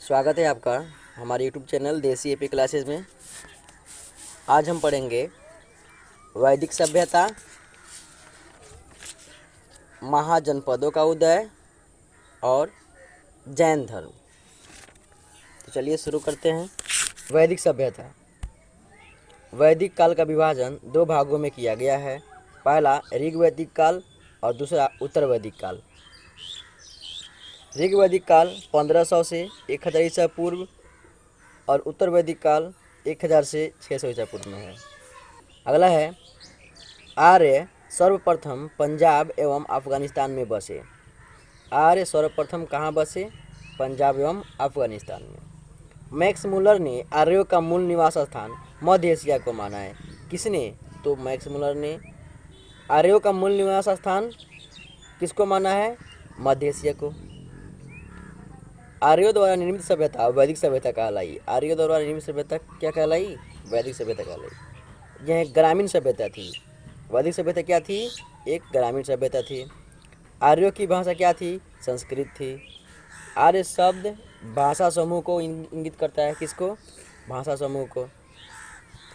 स्वागत है आपका हमारे YouTube चैनल देसी एपी क्लासेस में। आज हम पढ़ेंगे वैदिक सभ्यता, महाजनपदों का उदय और जैन धर्म। तो चलिए शुरू करते हैं। वैदिक सभ्यता। वैदिक काल का विभाजन दो भागों में किया गया है। पहला ऋग्वैदिक काल और दूसरा उत्तर वैदिक काल। ऋग्वैदिक काल 1500 से 1000 ईसा पूर्व और उत्तर वैदिक काल 1000 से 600 ईसा पूर्व में है। अगला है आर्य सर्वप्रथम पंजाब एवं अफगानिस्तान में बसे। आर्य सर्वप्रथम कहाँ बसे? पंजाब एवं अफगानिस्तान में। मैक्स मुलर ने आर्यों का मूल निवास स्थान मध्य एशिया को माना है। किसने? तो मैक्स मुलर ने आर्यों का मूल निवास स्थान किसको माना है? मध्य एशिया को। आर्यों द्वारा निर्मित सभ्यता वैदिक सभ्यता कहलाई। आर्यों द्वारा निर्मित सभ्यता क्या कहलाई? वैदिक सभ्यता कहलाई। यह ग्रामीण सभ्यता थी। वैदिक सभ्यता क्या थी? एक ग्रामीण सभ्यता थी। आर्यों की भाषा क्या थी? संस्कृत थी। आर्य शब्द भाषा समूह को इंगित करता है। किसको? भाषा समूह को।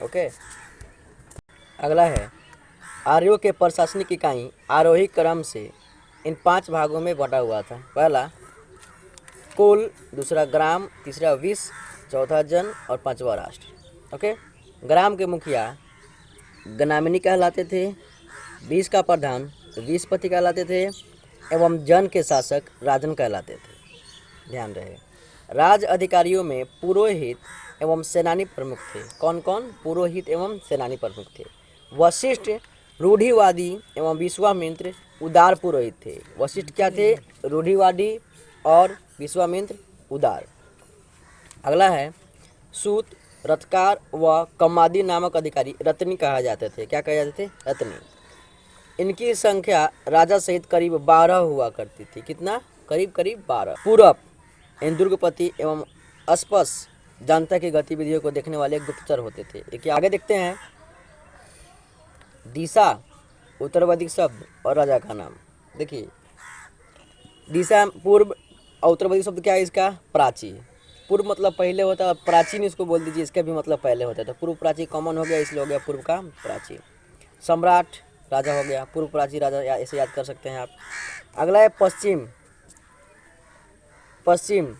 ओके। अगला है आर्यों के प्रशासनिक इकाई आरोही क्रम से इन 5 भागों में बटा हुआ था। पहला कुल, दूसरा ग्राम, तीसरा विश्व, चौथा जन और 5वां राष्ट्र। ओके। ग्राम के मुखिया ग्रामिणी कहलाते थे। विश्व का प्रधान विश्वपति कहलाते थे एवं जन के शासक राजन कहलाते थे। ध्यान रहे। राज अधिकारियों में पुरोहित एवं सेनानी प्रमुख थे। कौन कौन? पुरोहित एवं सेनानी प्रमुख थे। वशिष्ठ रूढ़िवादी एवं विश्वामित्र उदार पुरोहित थे। वशिष्ठ क्या थे? रूढ़िवादी और विश्वामित्र उदार। अगला है सूत, रथकार व कम्मादी नामक अधिकारी रत्नी कहा जाते थे। क्या कहे जाते थे? रत्नी। इनकी संख्या राजा सहित करीब 12 हुआ करती थी। कितना? करीब 12। पूरब इन दुर्गपति एवं अस्पस जनता की गतिविधियों को देखने वाले गुप्तचर होते थे। एक आगे देखते हैं। दिशा उत्तर वैदिक शब्द और राजा का नाम। देखिए दिशा पूर्व और उत्तर वैदिक शब्द क्या है इसका? प्राची। पूर्व मतलब पहले होता है, प्राचीन इसको बोल दीजिए, इसका भी मतलब पहले होता है। तो पूर्व प्राची कॉमन हो गया, इसलिए हो गया पूर्व का प्राची। सम्राट राजा हो गया, पूर्व प्राची राजा ऐसे याद कर सकते हैं आप। अगला है पश्चिम। पश्चिम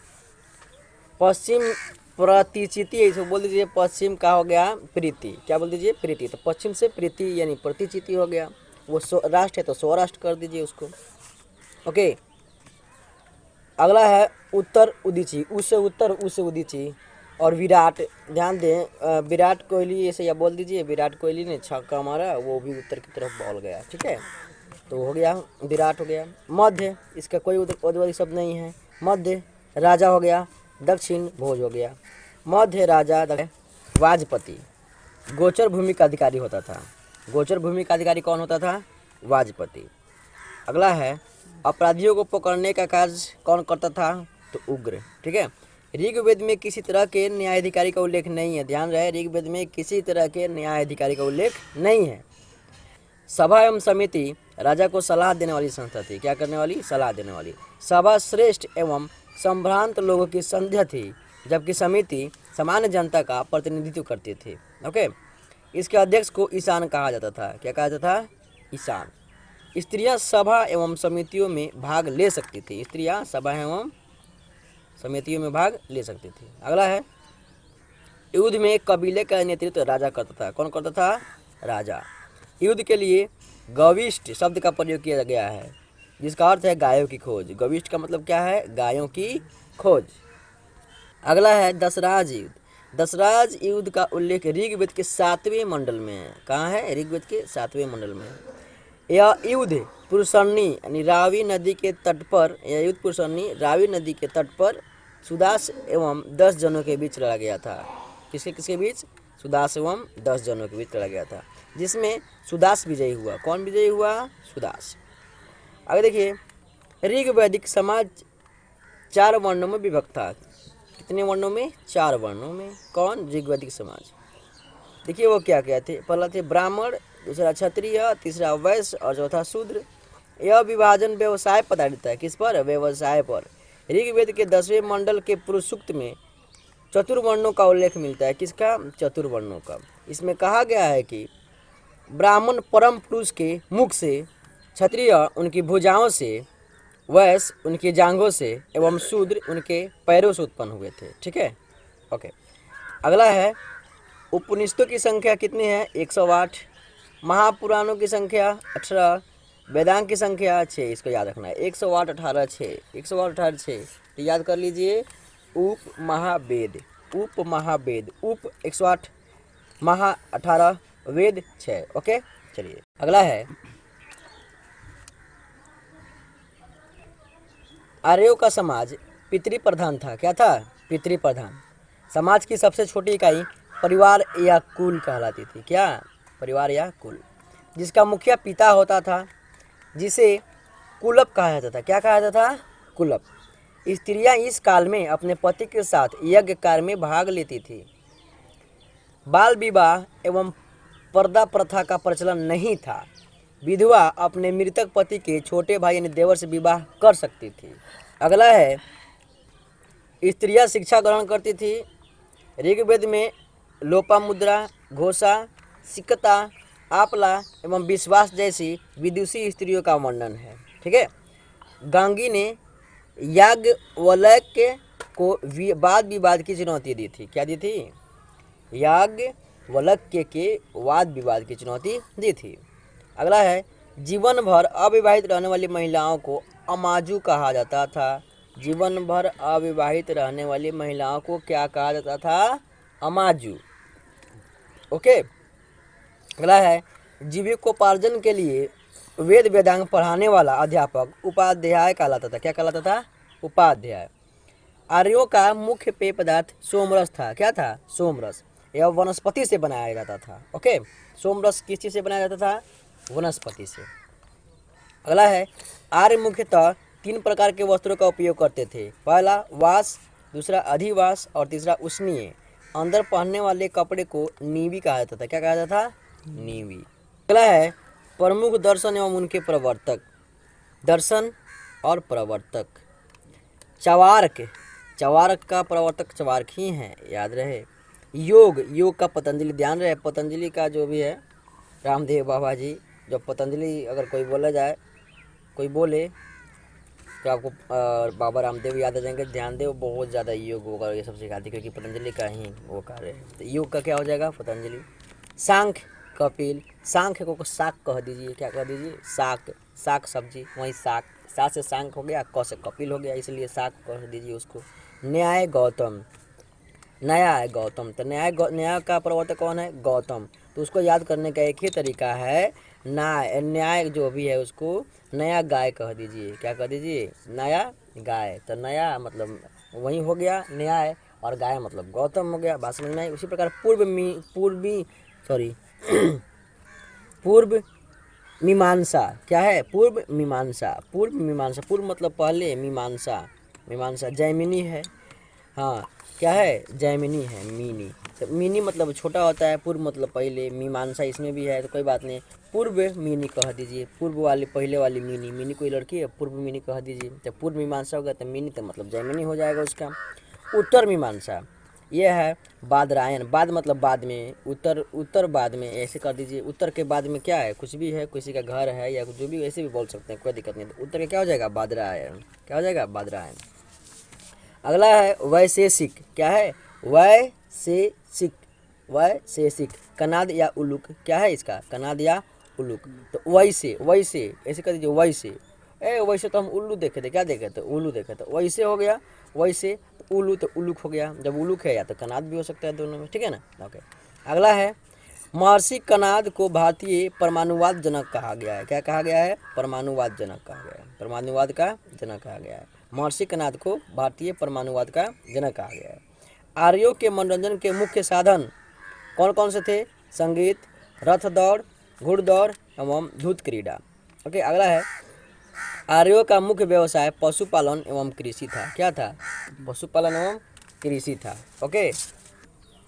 पश्चिम प्रतिचिति, इसको बोल दीजिए पश्चिम का हो गया प्रीति। क्या बोल दीजिए? प्रीति। तो पश्चिम से प्रीति यानी प्रतिचिति हो गया। वो राष्ट्र है तो सौराष्ट्र कर दीजिए उसको। ओके। अगला है उत्तर उदीची। उससे उत्तर, उससे उदीची और विराट। ध्यान दें, विराट कोहली ऐसे या बोल दीजिए। विराट कोहली ने छक्का मारा, वो भी उत्तर की तरफ बॉल गया। ठीक है, तो हो गया विराट हो गया। मध्य, इसका कोई उद्वैदिक शब्द नहीं है। मध्य राजा हो गया। दक्षिण भोज हो गया। मध्य राजा वाजपति गोचर भूमि का अधिकारी होता था। गोचर भूमि का अधिकारी कौन होता था? वाजपति। अगला है अपराधियों को पकड़ने का कार्य कौन करता था? तो उग्र। ठीक है। ऋग्वेद में किसी तरह के न्यायाधिकारी का उल्लेख नहीं है। ध्यान रहे, ऋग्वेद में किसी तरह के न्यायाधिकारी का उल्लेख नहीं है। सभा एवं समिति राजा को सलाह देने वाली संस्था थी। क्या करने वाली? सलाह देने वाली। सभा श्रेष्ठ एवं संभ्रांत लोगों की संध्या थी, जबकि समिति सामान्य जनता का प्रतिनिधित्व करती थी। ओके। इसके अध्यक्ष को ईशान कहा जाता था। क्या कहा जाता था? ईशान। स्त्रियां सभा एवं समितियों में भाग ले सकती थी। स्त्रियां सभा एवं समितियों में भाग ले सकती थी। अगला है युद्ध में कबीले का नेतृत्व राजा करता था। कौन करता था? राजा। युद्ध के लिए गविष्ठ शब्द का प्रयोग किया गया है, जिसका अर्थ है गायों की खोज। गविष्ठ का मतलब क्या है? गायों की खोज। अगला है दशराज युद्ध। दशराज युद्ध का उल्लेख ऋग्वेद के 7वें मंडल में है। कहाँ है? ऋग्वेद के 7वें मंडल में। यह युद्ध पुरुषणी यानी रावी नदी के तट पर, यह युद्ध पुरुषणी रावी नदी के तट पर सुदास एवं 10 जनों के बीच लड़ा गया था। किसके किसके बीच? सुदास एवं 10 जनों के बीच लड़ा गया था, जिसमें सुदास विजयी हुआ। कौन विजयी हुआ? सुदास। आगे देखिए, ऋग्वैदिक समाज 4 वर्णों में विभक्त था। कितने वर्णों में? 4 वर्णों में। कौन? ऋग्वैदिक समाज। देखिए वो क्या क्या थे। पहला थे ब्राह्मण, दूसरा क्षत्रिय, तीसरा वैश्य और चौथा शूद्र। यह विभाजन व्यवसाय पर आधारित है। किस पर? व्यवसाय पर। ऋग्वेद के 10वें मंडल के पुरुष सूक्त में चतुर्वर्णों का उल्लेख मिलता है। किसका? चतुर्वर्णों का। इसमें कहा गया है कि ब्राह्मण परम पुरुष के मुख से, क्षत्रिय उनकी भुजाओं से, वैश्य उनकी जांघों से एवं शूद्र उनके पैरों से उत्पन्न हुए थे। ठीक है, ओके। अगला है उपनिषदों की संख्या कितनी है? 108। महापुराणों की संख्या 18। वेदांग की संख्या 6। इसको याद रखना है, 108 18 6, 108 18 6। तो याद कर लीजिए, उप महावेद, उप महावेद, उप 108, महा 18, वेद 6। ओके, चलिए अगला है आर्यों का समाज पितृप्रधान था। क्या था? पितृप्रधान। समाज की सबसे छोटी इकाई परिवार या कुल कहलाती थी। क्या? परिवार या कुल। जिसका मुखिया पिता होता था, जिसे कुलप कहा जाता था। क्या कहा जाता था? कुलप। स्त्रियां इस काल में अपने पति के साथ यज्ञ कार्य में भाग लेती थी। बाल विवाह एवं पर्दा प्रथा का प्रचलन नहीं था। विधवा अपने मृतक पति के छोटे भाई यानी देवर से विवाह कर सकती थी। अगला है स्त्रियां शिक्षा ग्रहण करती थी। ऋग्वेद में लोपामुद्रा, घोषा, सिकता, आपला एवं विश्वास जैसी विदुषी स्त्रियों का वर्णन है। ठीक है। गांगी ने याज्ञवल्क्य को वाद विवाद की चुनौती दी थी। क्या दी थी? याज्ञवल्क्य के वाद विवाद की चुनौती दी थी। अगला है जीवन भर अविवाहित रहने वाली महिलाओं को अमाजू कहा जाता था। जीवन भर अविवाहित रहने वाली महिलाओं को क्या कहा जाता था? अमाजू। ओके। अगला है जीविकोपार्जन के लिए वेद वेदांग पढ़ाने वाला अध्यापक उपाध्याय कहलाता था। क्या कहलाता था? उपाध्याय। आर्यों का मुख्य पेय पदार्थ सोमरस था। क्या था? सोमरस। यह वनस्पति से बनाया जाता था। ओके, सोमरस किस चीज़ से बनाया जाता था? वनस्पति से। अगला है आर्य मुख्यतः 3 प्रकार के वस्त्रों का उपयोग करते थे। पहला वास, दूसरा अधिवास और तीसरा उष्णीय। अंदर पहनने वाले कपड़े को नीवी कहा जाता था। क्या कहा जाता था? नीवी। अगला है प्रमुख दर्शन एवं उनके प्रवर्तक। दर्शन और प्रवर्तक। चवार्क, चवार्क का प्रवर्तक चवार्क ही हैं, याद रहे। योग, योग का पतंजलि। ध्यान रहे पतंजलि का जो भी है रामदेव बाबा जी, जो पतंजलि अगर कोई बोला जाए, कोई बोले तो आपको बाबा रामदेव याद आ जाएंगे। ध्यान दे, वो बहुत ज़्यादा योग वगैरह ये सब सिखाती, क्योंकि पतंजलि का ही वो कार्य है। तो योग का क्या हो जाएगा? पतंजलि। सांख्य, कपिल। सांख्य को शाक कह दीजिए। क्या कह दीजिए? शाक, शाक सब्जी, वहीं शाक। सा से सांख्य हो गया, क से कपिल हो गया, इसलिए शाक कह दीजिए उसको। न्याय गौतम, नया है गौतम। तो न्याय का प्रवर्तक कौन है? गौतम। तो उसको याद करने का एक ही तरीका है, न्याय जो भी है उसको नया गाय कह दीजिए। क्या कह दीजिए? नया गाय। तो नया मतलब वही हो गया न्याय, और गाय मतलब गौतम हो गया। बात समझ में आई? उसी प्रकार पूर्व मीमांसा। क्या है? पूर्व मीमांसा। पूर्व मीमांसा, पूर्व मतलब पहले, मीमांसा, मीमांसा जैमिनी है। हाँ, क्या है? जैमिनी है, मीनी। तो मीनी मतलब छोटा होता है, पूर्व मतलब पहले, मीमांसा इसमें भी है, तो कोई बात नहीं। पूर्व मीनी कह दीजिए। पूर्व वाली, पहले वाली मीनी, मीनी कोई लड़की है, पूर्व मीनी कह दीजिए। तो पूर्व मीमांसा होगा तो मीनी तो मतलब जैमिनी हो जाएगा उसका। उत्तर मीमांसा, यह है बादरायन। बाद मतलब बाद में, उत्तर, उत्तर बाद में, ऐसे कर दीजिए। उत्तर के बाद में क्या है? कुछ भी है, किसी का घर है या जो भी, ऐसे भी बोल सकते हैं, कोई दिक्कत नहीं। तो उत्तर का क्या हो जाएगा? बादरायन। क्या हो जाएगा? बादरायन। अगला है वैशेषिक। क्या है? वैशेषिक, वैशेषिक। कनाद या उलूक। क्या है इसका? कनाद या उलूक। तो वैसे, वैसे ऐसे कर दीजिए, वैसे। वैसे तो हम उल्लू देखे थे। क्या देखे थे? उल्लू देखे थे। वैसे हो गया, वैसे। तो उल्लू तो उलूक हो गया। जब उलूक है या तो कनाद भी हो सकता है, दोनों में। ठीक है ना? ओके। अगला है महर्षि कनाद को भारतीय परमाणुवाद जनक कहा गया है। क्या कहा गया है? परमाणुवाद जनक कहा गया है। परमाणुवाद का जनक कहा गया है। महर्षि कनाद को भारतीय परमाणुवाद का जनक कहा गया है। आर्यों के मनोरंजन के मुख्य साधन कौन कौन से थे? संगीत, रथ दौड़, घुड़दौड़ एवं धूत क्रीड़ा। ओके। अगला है आर्यों का मुख्य व्यवसाय पशुपालन एवं कृषि था। क्या था? पशुपालन एवं कृषि था। ओके।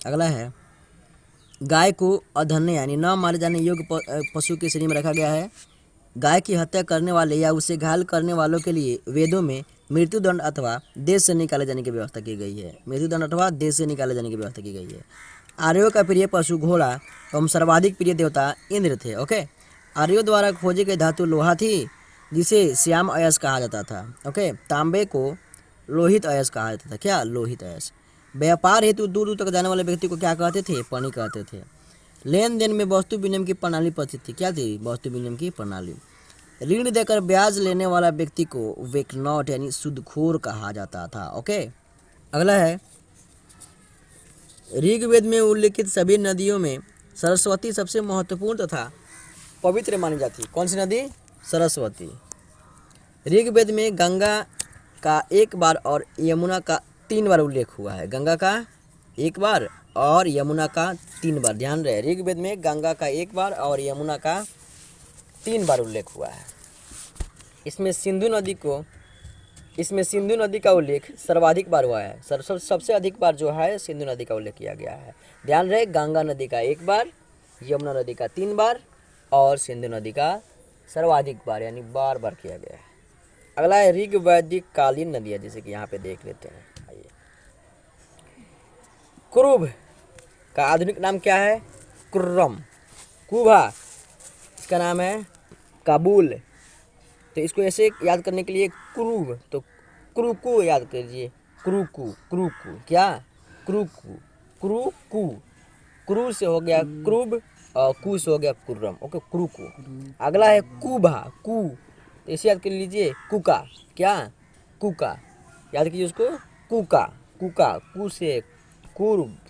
अगला है गाय को अधन्य यानी न मारे जाने योग्य पशु की श्रेणी में रखा गया है। गाय की हत्या करने वाले या उसे घायल करने वालों के लिए वेदों में मृत्युदंड अथवा देश से निकाले जाने की व्यवस्था की गई है। मृत्युदंड अथवा देश से निकाले जाने की व्यवस्था की गई है। आर्यों का प्रिय पशु घोड़ा एवं सर्वाधिक प्रिय देवता इंद्र थे। ओके, आर्यों द्वारा खोजी गई धातु लोहा थी, जिसे श्याम अयस्क कहा जाता था। ओके, तांबे को लोहित अयस्क कहा जाता था। क्या? लोहित अयस्क। व्यापार हेतु दूर दूर तक जाने वाले व्यक्ति को क्या कहते थे? पणी कहते थे। लेन देन में वस्तु विनिमय की प्रणाली प्रचलित थी। क्या थी? वस्तु विनिमय की प्रणाली। ऋण देकर ब्याज लेने वाला व्यक्ति को वेकनॉट यानी सूदखोर कहा जाता था। ओके, अगला है ऋग्वेद में उल्लिखित सभी नदियों में सरस्वती सबसे महत्वपूर्ण तथा पवित्र मानी जाती है। कौन सी नदी? सरस्वती। ऋग्वेद में गंगा का एक बार और यमुना का 3 बार उल्लेख हुआ है। गंगा का 1 बार और यमुना का 3 बार। ध्यान रहे, ऋग्वेद में गंगा का 1 बार और यमुना का 3 बार उल्लेख हुआ है। इसमें सिंधु नदी का उल्लेख सर्वाधिक बार हुआ है। सबसे अधिक बार जो है सिंधु नदी का उल्लेख किया गया है। ध्यान रहे, गंगा नदी का 1 बार, यमुना नदी का 3 बार और सिंधु नदी का सर्वाधिक बार यानी बार बार किया गया है। अगला है ऋग्वैदिक कालीन नदियाँ, जैसे कि यहाँ पे देख लेते हैं। आइए, कुरुब का आधुनिक नाम क्या है? कुर्रम। कुभा इसका नाम है काबुल। तो इसको ऐसे याद करने के लिए क्रूब, तो क्रूकू याद कीजिए। क्रूकू क्या? क्रूकू। क्रूकू, क्रू से हो गया क्रूब और कू से हो गया कुर्रम। ओके, क्रूकू। अगला है कुभा। कू, तो इसे याद कर लीजिए कुका। क्या? कुका। याद कीजिए उसको, कुका। कू से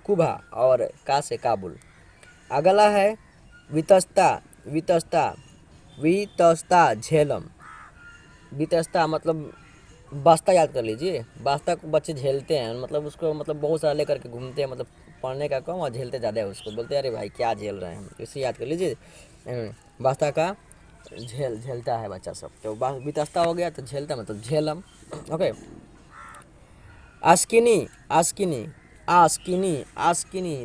कुभा और का से काबुल। अगला है वितस्ता झेलम। वितस्ता मतलब बस्ता, याद कर लीजिए। बस्ता को बच्चे झेलते हैं, मतलब उसको बहुत सारा लेकर के घूमते हैं, मतलब पढ़ने का कम और झेलते ज़्यादा है उसको। बोलते हैं अरे भाई क्या झेल रहे हैं, इसे याद कर लीजिए। बस्ता का झेलता है बच्चा सब, तो वितस्ता हो गया, तो झेलता मतलब झेलम। ओके, आस्किनी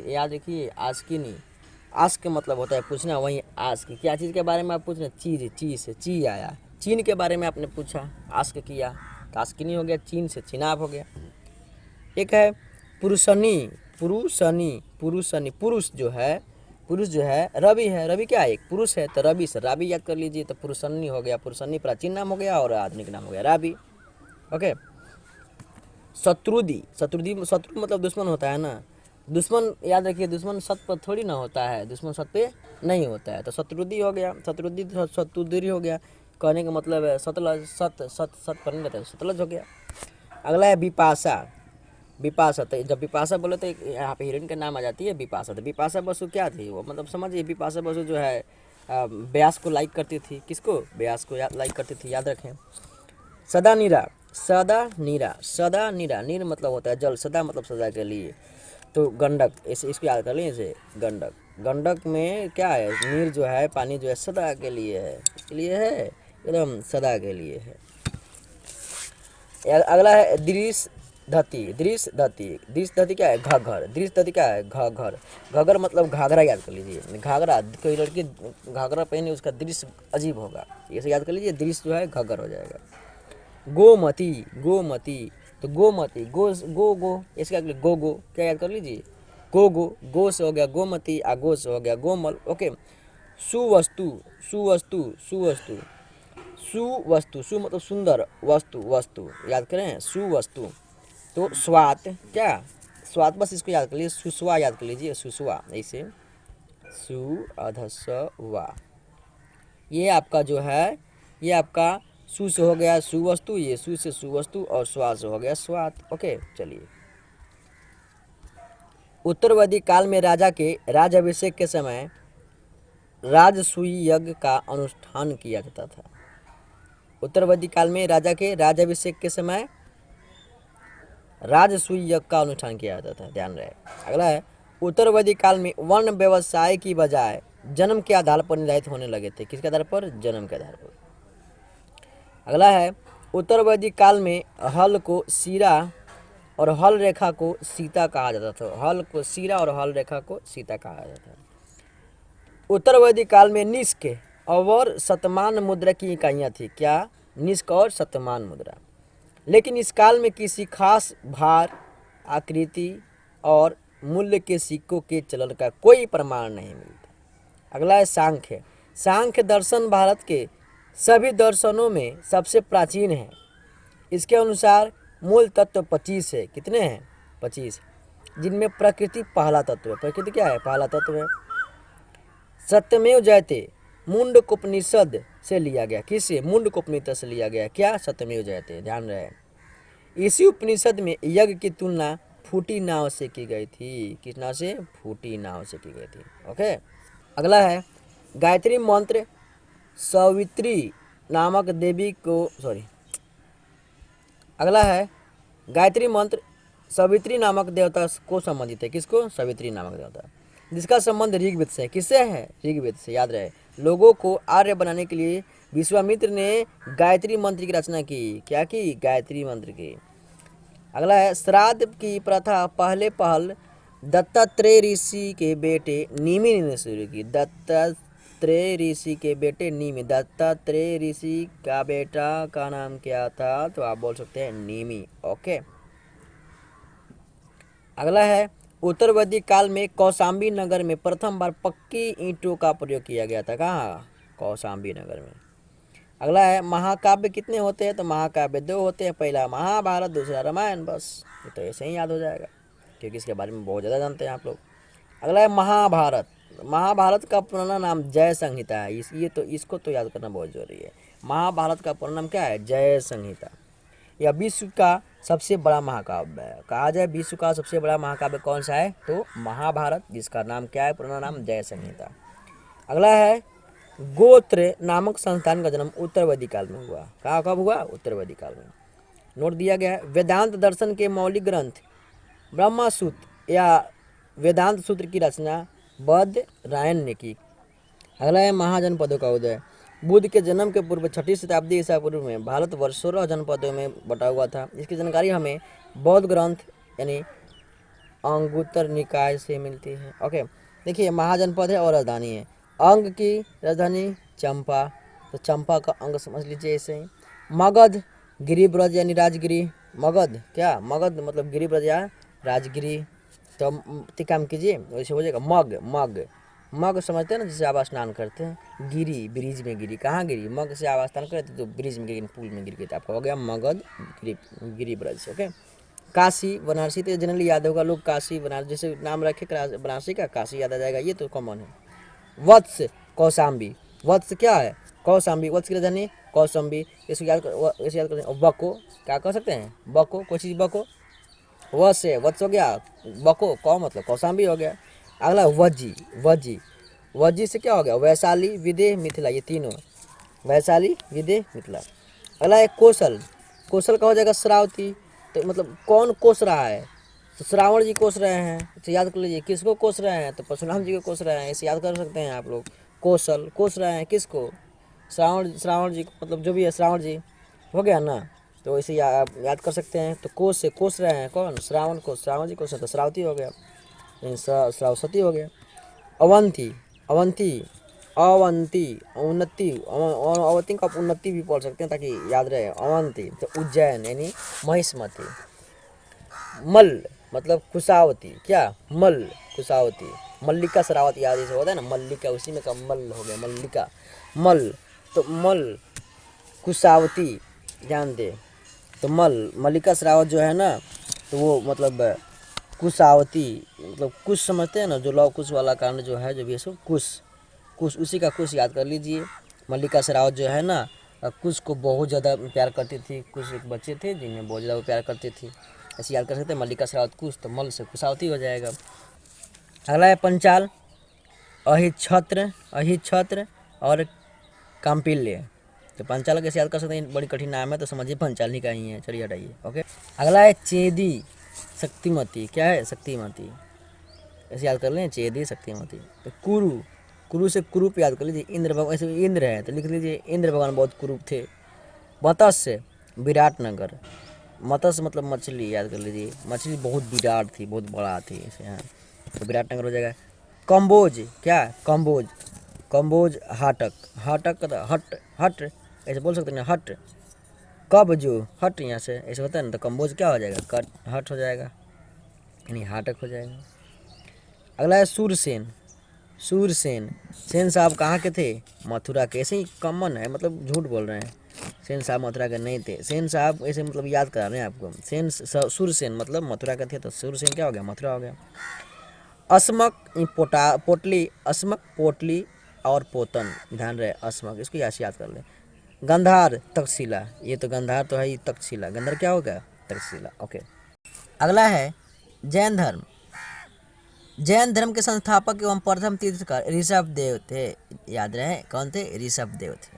याद रखिए। आस्क मतलब होता है पूछना, वहीं आस्क क्या चीज़ के बारे में आप पूछ रहे हैं? चीज़ से ची आया, चीन के बारे में आपने पूछा, आस्क किया, तो आस्किनी हो गया। चीन से चिनाब हो गया। एक है पुरुषनी। पुरुष जो है रवि है। रवि क्या है? एक पुरुष है, तो रवि से राबी याद कर लीजिए, तो पुरुषनी हो गया। पुरुषनी प्राचीन नाम हो गया और आधुनिक नाम हो गया राबी। ओके, शत्रु मतलब दुश्मन होता है ना। दुश्मन याद रखिए, दुश्मन सत पर थोड़ी ना होता है, दुश्मन सत पे नहीं होता है, तो शत्रुदी हो गया। शत्रुदी हो गया, कहने का मतलब है सतलज। सत पर नहीं रहता है, सतलज हो गया। अगला है बिपाशा। तो जब बिपाशा बोले तो यहाँ पे हीरोइन का नाम आ जाती है बिपाशा। तो बिपाशा बसु क्या थी वो? मतलब समझिए, बिपाशा बसु जो है व्यास को लाइक करती थी। किसको? व्यास को लाइक करती थी, याद रखें। सदा नीरा नीर मतलब होता है जल, सदा मतलब सदा के लिए। तो गंडक, इसको याद कर लीजिए, गंडक में क्या है? नीर जो है, पानी जो है सदा के लिए है, इसके लिए है, एकदम सदा के लिए है। अगला है दृश्यधती क्या है? घग्गर। घग्गर मतलब घाघरा, याद कर लीजिए। घाघरा, कोई लड़की घाघरा पहने, उसका दृश्य अजीब होगा, इसे याद कर लीजिए। दृश्य जो है घग्गर हो जाएगा। गोमती, तो गो इसका गो क्या याद कर लीजिए? गो से हो गया गोमती, गो से हो गया गोमल। ओके, सुवस्तु सु मतलब सुंदर, वस्तु याद करें, सुवस्तु। तो स्वात क्या? स्वात, बस इसको याद कर लीजिए। सुसवा याद कर लीजिए, सुसवा, ऐसे सु अधस्वा। ये आपका जो है, ये आपका सु से हो गया सुवस्तु, ये सु से सुवस्तु और स्वा से हो गया स्वात। ओके, चलिए। उत्तरवैदिक काल में राजा के राजाभिषेक के समय राजसूय यज्ञ का अनुष्ठान किया जाता था। उत्तरवैदिक काल में राजा के राजाभिषेक के समय राजसूय यज्ञ का अनुष्ठान किया जाता था, ध्यान रहे। अगला है उत्तरवैदिक काल में वर्ण व्यवसाय की बजाय जन्म के आधार पर निर्धारित होने लगे थे। किसके आधार पर? जन्म के आधार पर। अगला है उत्तरवैदिक काल में हल को सीरा और हल रेखा को सीता कहा जाता था। हल को सीरा और हल रेखा को सीता कहा जाता था। उत्तरवैदिक काल में निष्क और शतमान मुद्रा की इकाइयाँ थी। क्या? निष्क और शतमान मुद्रा। लेकिन इस काल में किसी खास भार, आकृति और मूल्य के सिक्कों के चलन का कोई प्रमाण नहीं मिलता। अगला है सांख्य। सांख्य दर्शन भारत के सभी दर्शनों में सबसे प्राचीन है। इसके अनुसार मूल तत्व 25 है। कितने हैं? 25, जिनमें प्रकृति पहला तत्व है। प्रकृति क्या है? पहला तत्व है। सत्यमेव जयते मुंडकोपनिषद से लिया गया। किससे? मुंडकोपनिषद से लिया गया। क्या? सत्यमेव जयते। ध्यान रहे, इसी उपनिषद में यज्ञ की तुलना फूटी नाव से की गई थी। किस नाव से? फूटी नाव से की गई थी। ओके। अगला है गायत्री मंत्र सावित्री नामक देवी को अगला है गायत्री मंत्र सावित्री नामक देवता को संबंधित है। किसको? सावित्री नामक देवता, जिसका संबंध ऋग्वेद से है। किससे है? ऋग्वेद से। याद रहे, लोगों को आर्य बनाने के लिए विश्वामित्र ने गायत्री मंत्र की रचना की। क्या की? गायत्री मंत्र की। अगला है श्राद्ध की प्रथा पहल दत्तात्रेय ऋषि के बेटे निमि ने शुरू की। दत्तात्रेय ऋषि के बेटे निमि। दत्तात्रेय ऋषि का बेटा का नाम क्या था? तो आप बोल सकते हैं निमि। ओके। अगला है उत्तर वैदिक काल में कौशाम्बी नगर में प्रथम बार पक्की ईंटों का प्रयोग किया गया था। कहाँ? कौशाम्बी नगर में। अगला है महाकाव्य कितने होते हैं? तो महाकाव्य 2 होते हैं। पहला महाभारत, दूसरा रामायण। बस ये तो ऐसे ही याद हो जाएगा, क्योंकि इसके बारे में बहुत ज़्यादा जानते हैं आप लोग। अगला है महाभारत। महाभारत का पुराना नाम जय संहिता है। इसको तो याद करना बहुत जरूरी है। महाभारत का पूरा नाम क्या है? जय संहिता। यह विश्व का सबसे बड़ा महाकाव्य है। कहा जाए विश्व का सबसे बड़ा महाकाव्य कौन सा है? तो महाभारत, जिसका नाम क्या है? पुराना नाम जय संहिता। अगला है गोत्र नामक संस्थान का जन्म उत्तर वैदिक काल में हुआ। कहाँ कब हुआ? उत्तर वैदिक काल में। नोट दिया गया है वेदांत दर्शन के मौलिक ग्रंथ ब्रह्मसूत्र या वेदांत सूत्र की रचना बदरायण ने की। अगला है महाजनपदों का उदय। बुद्ध के जन्म के पूर्व 6वीं शताब्दी ईसा पूर्व में भारतवर्ष 16 जनपदों में बटा हुआ था। इसकी जानकारी हमें बौद्ध ग्रंथ यानी अंगुत्तर निकाय से मिलती है। ओके, देखिए महाजनपद है और राजधानी है। अंग की राजधानी चंपा, तो चंपा का अंग समझ लीजिए ऐसे ही। मगध गिरिब्रज यानी राजगिरी। मगध क्या? मगध मतलब गिरिब्रज या राजगिरी। तो काम कीजिए वैसे हो जाएगा मग। मग समझते हैं ना, जिसे आप स्नान करते हैं। गिरी ब्रिज में गिरी। कहाँ गिरी? मग से आप स्नान करते तो ब्रिज में गिरी, पुल में गिर गई, तो आपका हो गया मगध गिरिब्रज। ओके। काशी बनारसी तो जनरली याद होगा लोग। काशी बनारस जैसे नाम रखे बनारसी का, काशी याद आ जाएगा, ये तो कॉमन है। वत्स कौशाम्बी। वत्स क्या है? कौशाम्बी। वत्स की राजधानी कौशाम्बी। इसको याद करते हैं। बको क्या कर सकते हैं? बको, कोई चीज़ बको, वत्स है, वत्स हो गया। बको कौ मतलब कौशाम्बी हो गया। अगला वजी। वजी से क्या हो गया? वैशाली, विदेह, मिथिला। ये तीनों वैशाली, विदेह, मिथिला। अगला है कौशल। कौशल का हो जाएगा श्रावती। तो मतलब कौन कोस रहा है? तो श्रावण जी कोस रहे हैं, तो याद कर लीजिए किसको कोस रहे हैं? तो परशुराम जी को कोस रहे हैं। इसे याद कर सकते हैं आप लोग। कौशल कोस रहे हैं किसको? श्रावण जी को, मतलब जो भी है श्रावण जी हो गया ना, तो इसे याद कर सकते हैं। तो कोस से कोस रहे हैं कौन? श्रावण को। श्रावण जी कोस, तो श्रावती हो गया, श्रावसती हो गया। अवंती अवंती का उन्नति भी बोल सकते हैं ताकि याद रहे। अवंती तो उज्जैन यानी महिष्मती। मल मतलब कुशावती। क्या? मल कुशावती। मल्लिका शरावती आदि से होता है ना, मल्लिका, उसी में का मल हो गया, मल्लिका। मल तो मल कुशावती, ध्यान दे। तो मल्लिका शरावत जो है ना, तो वो मतलब कुशावती, मतलब कुश समझते हैं ना, जो लव कुश वाला कांड जो है, जो भी है सो कुश उसी का कुश याद कर लीजिए। मल्लिका शेरावत जो है ना, कुश को बहुत ज़्यादा प्यार करती थी। कुछ एक बच्चे थे जिन्हें बहुत ज़्यादा प्यार करती थी, ऐसे याद कर सकते हैं। मल्लिका शेरावत कुश, तो मल से कुशावती हो जाएगा। अगला है पंचाल। अहिछत्र और काम्पिल्य। तो पंचाल कैसे याद कर सकते हैं? बड़ी कठिन नाम है, तो समझिए पंचाल ही का ही है। चलिए हटाइए। ओके। अगला है चेदी शक्तिमती। क्या है? शक्तिमती, ऐसे याद कर लें, चेदी शक्तिमती। तो कुरु से कुरूप याद कर लीजिए। इंद्र भगवान, ऐसे इंद्र है तो लिख लीजिए इंद्र भगवान बहुत कुरूप थे। मत्स्य विराटनगर। मत्स्य मतलब मछली, याद कर लीजिए, मछली बहुत विराट थी, बहुत बड़ा थी ऐसे। हाँ, तो विराटनगर हो जाएगा। कम्बोज। क्या? कम्बोज हाटक। हट ऐसे बोल सकते हैं, हट कब जो हट यहाँ से ऐसे होता है ना, तो कम्बोज क्या हो जाएगा, कट हट हो जाएगा, यानी हाटक हो जाएगा। अगला है सूरसेन। सूरसेन, सेन साहब कहाँ के थे, मथुरा के। ऐसे ही कॉमन है, मतलब झूठ बोल रहे हैं, सेन साहब मथुरा के नहीं थे। सेन साहब ऐसे मतलब याद करा रहे हैं आपको, सूरसेन मतलब मथुरा के थे, तो सूरसेन क्या हो गया, मथुरा हो गया। अस्मक पोटली, अस्मक पोटली और पोतन, ध्यान रहे अस्मक, इसको याद कर ले। गंधार तक्षशिला, ये तो गंधार तो है ही, तक्षशिला, गंधार क्या होगा, तक्षशिला। ओके, अगला है जैन धर्म। जैन धर्म के संस्थापक एवं प्रथम तीर्थकर ऋषभ देव थे, याद रहे कौन थे, ऋषभ देव थे।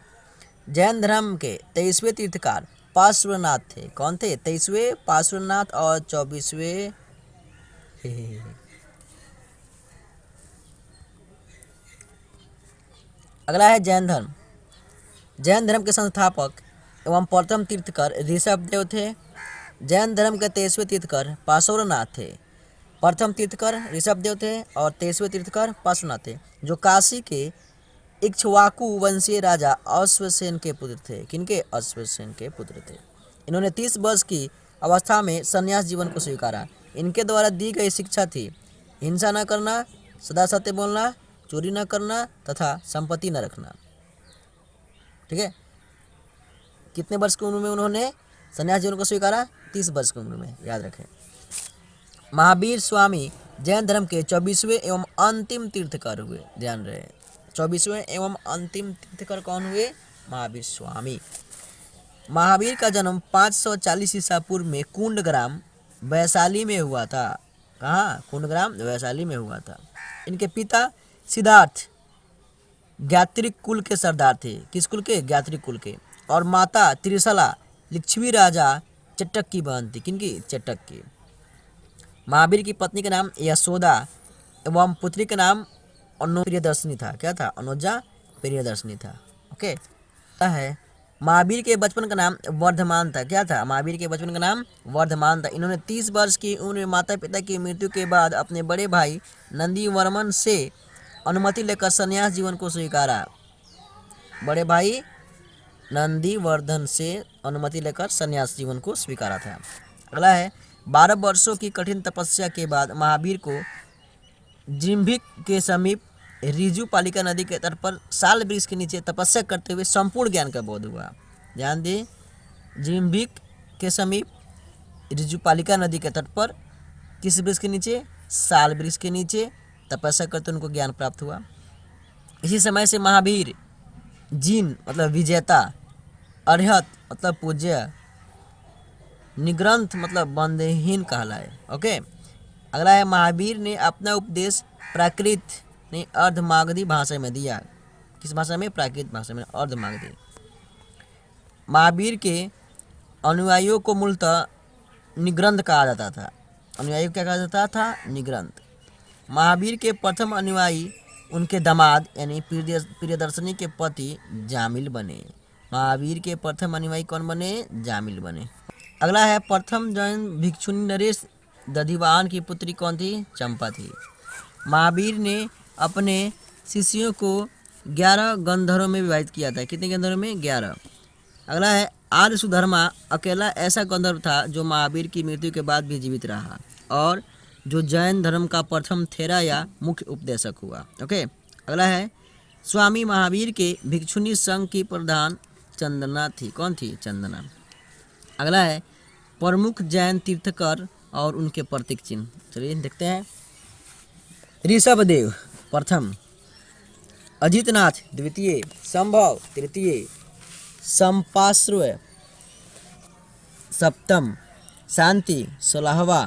जैन धर्म के 23वें तीर्थकार पार्श्वनाथ थे, कौन थे, 23वें पार्श्वनाथ और 24वें अगला है जैन धर्म। जैन धर्म के संस्थापक एवं प्रथम तीर्थकर ऋषभ देव थे। जैन धर्म के 23वें तीर्थकर पार्श्वनाथ थे। प्रथम तीर्थकर ऋषभ देव थे और 23वें तीर्थकर पार्श्वनाथ थे, जो काशी के इक्ष्वाकु वंशीय राजा अश्वसेन के पुत्र थे। किनके, अश्वसेन के पुत्र थे। इन्होंने 30 वर्ष की अवस्था में संन्यास जीवन को स्वीकारा। इनके द्वारा दी गई शिक्षा थी हिंसा न करना, सदा सत्य बोलना, चोरी न करना तथा संपत्ति न रखना। ठीक है, कितने वर्ष की उम्र में उन्होंने संन्यास जीवन को स्वीकारा, 30 वर्ष की उम्र में, याद रखें। महावीर स्वामी जैन धर्म के 24वें एवं अंतिम तीर्थकर हुए, ध्यान रहे, 24वें एवं अंतिम तीर्थकर कौन हुए, महावीर स्वामी। महावीर का जन्म 540 ईसा पूर्व में कुंडग्राम वैशाली में हुआ था। कहाँ, कुंडग्राम वैशाली में हुआ था। इनके पिता सिद्धार्थ ज्ञात्रिक कुल के सरदार थे। किस कुल के, ज्ञात्रिक कुल के। और माता त्रिशला लिच्छवी राजा चट्टक की बहन थी। किनकी, चट्टक की। महावीर की पत्नी का नाम यशोदा एवं पुत्री का नाम प्रियदर्शनी था। क्या था, अनुजा प्रियदर्शनी था। ओके, है महावीर के बचपन का नाम वर्धमान था। क्या था, महावीर के बचपन का नाम वर्धमान था। इन्होंने 30 वर्ष की उम्र में माता पिता की मृत्यु के बाद अपने बड़े भाई नंदीवर्मन से अनुमति लेकर संन्यास जीवन को स्वीकारा। बड़े भाई नंदीवर्धन से अनुमति लेकर संन्यास जीवन को स्वीकारा था। अगला है 12 वर्षों की कठिन तपस्या के बाद महावीर को जिम्भिक के समीप रिजु पालिका नदी के तट पर साल वृक्ष के नीचे तपस्या करते हुए संपूर्ण ज्ञान का बोध हुआ। ध्यान दें, जिम्भिक के समीप रिजु पालिका नदी के तट पर किस वृक्ष के नीचे, साल वृक्ष के नीचे तपस्या करते उनको ज्ञान प्राप्त हुआ। इसी समय से महावीर जिन मतलब विजेता, अर्हत मतलब पूज्य, निग्रंथ मतलब बंधहीन कहलाए। ओके, अगला है महावीर ने अपना उपदेश प्राकृत ने अर्धमागधी भाषा में दिया। किस भाषा में, प्राकृत भाषा में, अर्धमागधी। महावीर के अनुयायियों को मूलतः निग्रंथ कहा जाता था। अनुयायी क्या कहा जाता था, निग्रंथ। महावीर के प्रथम अनुयायी उनके दामाद यानी प्रियदर्शनी के पति जामिल बने। महावीर के प्रथम अनुयायी कौन बने, जामिल बने। अगला है प्रथम जैन भिक्षुनी नरेश दधिवाहन की पुत्री कौन थी, चंपा थी। महावीर ने अपने शिष्यों को 11 गंधर्वों में विभाजित किया था। कितने गंधर्वों में, 11। अगला है आर्य सुधर्मा अकेला ऐसा गंधर्व था जो महावीर की मृत्यु के बाद भी जीवित रहा और जो जैन धर्म का प्रथम थेरा या मुख्य उपदेशक हुआ। ओके, अगला है स्वामी महावीर के भिक्षुनी संघ की प्रधान चंदना थी। कौन थी, चंदना। अगला है प्रमुख जैन तीर्थकर और उनके प्रतीक चिन्ह। चलिए देखते हैं। ऋषभ देव प्रथम, अजितनाथ द्वितीय, संभव तृतीय, संपाश्रव सप्तम, शांति 16वां,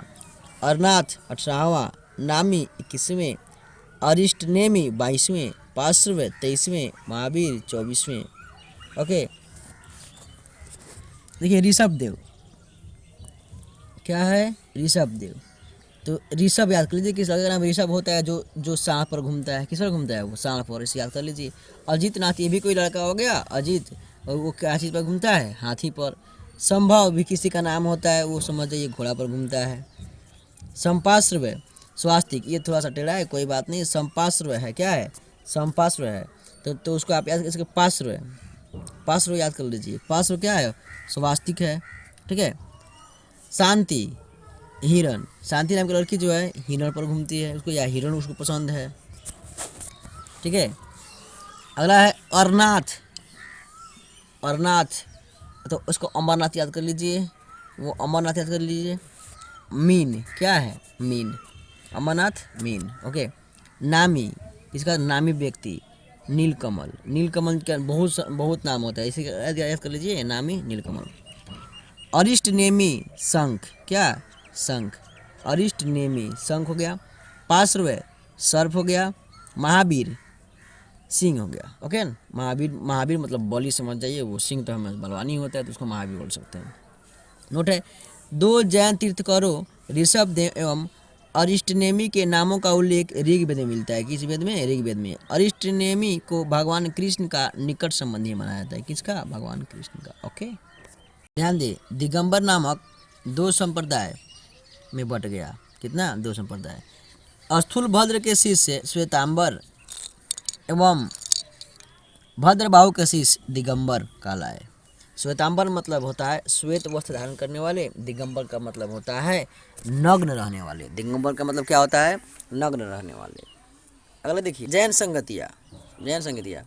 अरनाथ 18वां, नामी 21वें, अरिष्टनेमी 22वें, पार्श्व 23वें, महावीर 24वें। ओके, देखिए ऋषभ देव क्या है, ऋषभ देव। तो ऋषभ याद कर लीजिए, किस लड़के का नाम ऋषभ होता है, जो सांप पर घूमता है। किस पर घूमता है वो, सांप पर, इसे याद कर लीजिए। अजितनाथ ये भी कोई लड़का हो गया, अजित, और वो क्या चीज़ पर घूमता है, हाथी पर। संभव भी किसी का नाम होता है, वो समझ जाइए घोड़ा पर घूमता है। संपाश्रव स्वास्तिक, ये थोड़ा सा टेढ़ा है, कोई बात नहीं। संपाश्रव है, क्या है, संपाश्रव है, तो उसको आप याद कर, पार्श्व है, पार्श्व याद कर लीजिए, पार्श्व क्या है, स्वास्तिक है, ठीक है। शांति, हिरण, शांति नाम की लड़की जो है हिरण पर घूमती है, उसको या हिरण उसको पसंद है, ठीक है। अगला है अरनाथ, अरनाथ तो उसको अमरनाथ याद कर लीजिए, वो अमरनाथ याद कर लीजिए। मीन क्या है, मीन, अमरनाथ मीन, ओके। नामी, इसका नामी व्यक्ति, नीलकमल, नीलकमल का बहुत नाम होता है, इसे याद कर लीजिए, नामी नीलकमल। अरिष्ट नेमी शंख, क्या, शंख, अरिष्ट नेमी शंख हो गया। पार्श्व सर्प हो गया। महावीर सिंह हो गया, ओके। महावीर, महावीर मतलब बलि समझ जाइए, वो सिंह तो हमें बलवानी होता है तो उसको महावीर बोल सकते हैं। नोट है, 2 जैन तीर्थकरों ऋषभदेव एवं अरिष्टनेमी के नामों का उल्लेख ऋग्वेद में मिलता है। किस वेद में, ऋग्वेद में। अरिष्टनेमी को भगवान कृष्ण का निकट संबंधी माना जाता है, किसका, भगवान कृष्ण का, ओके। ध्यान दे, दिगंबर नामक 2 संप्रदाय में बट गया, कितना, 2 संप्रदाय। स्थूलभद्र के शिष्य श्वेतांबर एवं भद्रबाहु के शिष्य दिगंबर कहलाए। श्वेतांबर मतलब होता है श्वेत वस्त्र धारण करने वाले, दिगंबर का मतलब होता है नग्न रहने वाले। दिगंबर का मतलब क्या होता है, नग्न रहने वाले। अगला देखिए, जैन संगतियाँ, जैन संगतियाँ।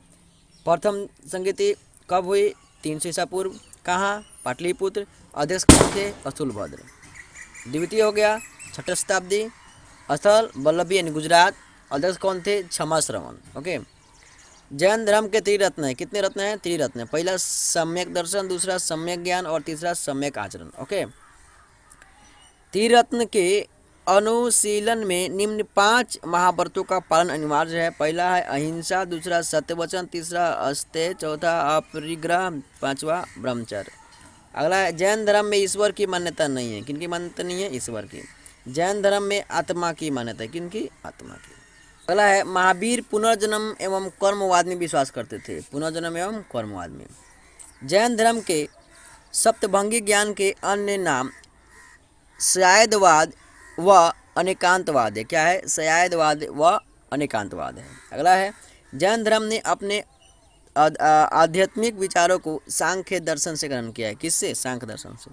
प्रथम संगति कब हुई, 300 ईसा पूर्व, कहाँ, पाटलिपुत्र। अध्यक्ष कौन थे, स्थूलभद्र। द्वितीय हो गया 6वीं शताब्दी, स्थल वल्लभी यानी गुजरात। अध्यक्ष कौन थे, क्षमा श्रवण, ओके। जैन धर्म के त्रिरत्न है, कितने रत्न हैं, त्रिरत्न है। पहला सम्यक दर्शन, दूसरा सम्यक ज्ञान और तीसरा सम्यक आचरण, ओके। त्रिरत्न के अनुशीलन में निम्न 5 महाव्रतों का पालन अनिवार्य है। पहला है अहिंसा, दूसरा सत्यवचन, तीसरा अस्तेय, चौथा अपरिग्रह, 5वां ब्रह्मचर्य। अगला है, जैन धर्म में ईश्वर की मान्यता नहीं है, किनकी मान्यता नहीं है, ईश्वर की। जैन धर्म में आत्मा की मान्यता है, किनकी, आत्मा की। अगला है, महावीर पुनर्जन्म एवं कर्मवाद में विश्वास करते थे, पुनर्जन्म एवं कर्मवाद में। जैन धर्म के सप्तभंगी ज्ञान के अन्य नाम शायदवाद व अनेकांतवाद है, क्या है, शायदवाद व अनेकांतवाद है। अगला है, जैन धर्म ने अपने आध्यात्मिक विचारों को सांख्य दर्शन से ग्रहण किया है, किससे, सांख्य दर्शन से।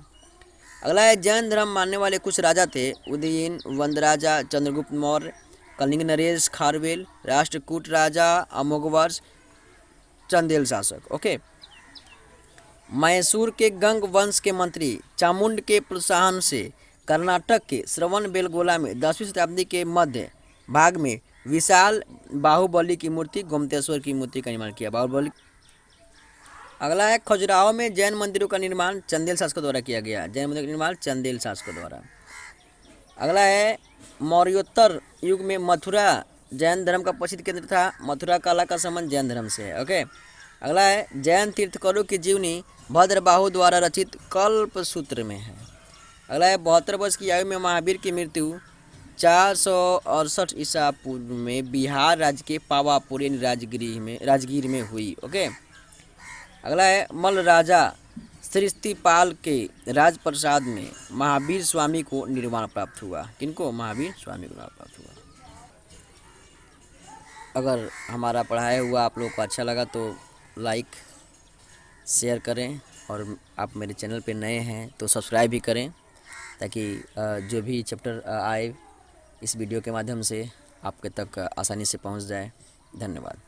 अगला है, जैन धर्म मानने वाले कुछ राजा थे, उदयन, वंदराजा, चंद्रगुप्त मौर्य, कलिंग नरेश खारवेल, राष्ट्रकूट राजा अमोघवर्ष, चंदेल शासक, ओके। मैसूर के गंग वंश के मंत्री चामुंड के प्रोत्साहन से कर्नाटक के श्रवणबेलगोला में 10वीं शताब्दी के मध्य भाग में विशाल बाहुबली की मूर्ति, गोमतेश्वर की मूर्ति का निर्माण किया, बाहुबली। अगला है, खजुराहो में जैन मंदिरों का निर्माण चंदेल शासकों द्वारा किया गया, जैन मंदिर का निर्माण चंदेल शासकों द्वारा। अगला है, मौर्योत्तर युग में मथुरा जैन धर्म का प्रसिद्ध केंद्र था, मथुरा कला का संबंध जैन धर्म से है, ओके। अगला है, जैन तीर्थकरों की जीवनी भद्रबाहु द्वारा रचित कल्पसूत्र में है। अगला है, 72 वर्ष की आयु में महावीर की मृत्यु 468 ईसा पूर्व में बिहार राज्य के पावापुर यानी राजगीर में हुई, ओके। अगला है, मल्ल राजा सृष्टिपाल के राजप्रसाद में महावीर स्वामी को निर्वाण प्राप्त हुआ, किनको, महावीर स्वामी को निर्वाण प्राप्त हुआ। अगर हमारा पढ़ाया हुआ आप लोग को अच्छा लगा तो लाइक शेयर करें, और आप मेरे चैनल पे नए हैं तो सब्सक्राइब भी करें, ताकि जो भी चैप्टर आए इस वीडियो के माध्यम से आपके तक आसानी से पहुंच जाए। धन्यवाद।